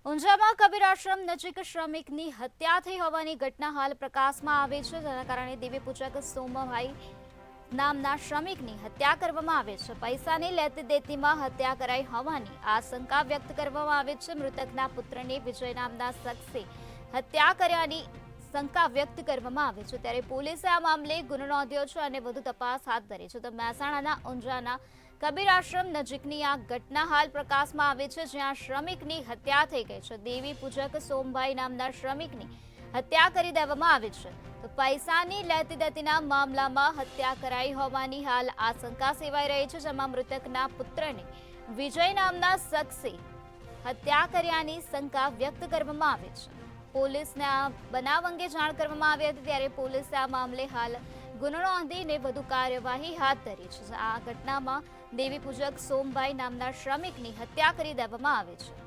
ઊંઝામાં કબીર આશ્રમ નજીક શ્રમિકની હત્યા થઈ હોવાની ઘટના હાલ પ્રકાશમાં આવે છે, જેના કારણે દેવી પૂજક સોમભાઈ નામના શ્રમિકની હત્યા કરવામાં આવે છે. પૈસાની લેતી દેતીમાં હત્યા કરાઈ હોવાની આશંકા વ્યક્ત કરવામાં આવે છે. મૃતકના પુત્રની વિજય નામના શખ્સે હત્યા કર્યાની શંકા વ્યક્ત કરવામાં આવે છે. ત્યારે પોલીસે આ મામલે ગુનો નોંધ્યો છે અને વધુ તપાસ હાથ ધરી છે. તો મહેસાણાના ઊંઝાના કબીર આશ્રમ નજીકની આ ઘટના હાલ પ્રકાશમાં આવે છે, જ્યાં શ્રમિકની હત્યા થઈ ગઈ છે. દેવી પૂજક સોમભાઈ નામના શ્રમિકની હત્યા કરી દેવામાં આવી છે. તો પૈસાની લેતી દેતીના મામલામાં હત્યા કરાઈ હોવાની હાલ આશંકા સેવાઈ રહી છે, જેમાં મૃતકના પુત્રને વિજય નામના શખ્સે હત્યા કર્યાની શંકા વ્યક્ત કરવામાં આવે છે. પોલીસને આ બનાવ અંગે જાણ કરવામાં આવી હતી, ત્યારે પોલીસે આ મામલે હાલ ગુનો નોંધીને વધુ કાર્યવાહી હાથ ધરી છે. આ ઘટનામાં દેવી પૂજક સોમભાઈ નામના શ્રમિકની હત્યા કરી દેવામાં આવી છે.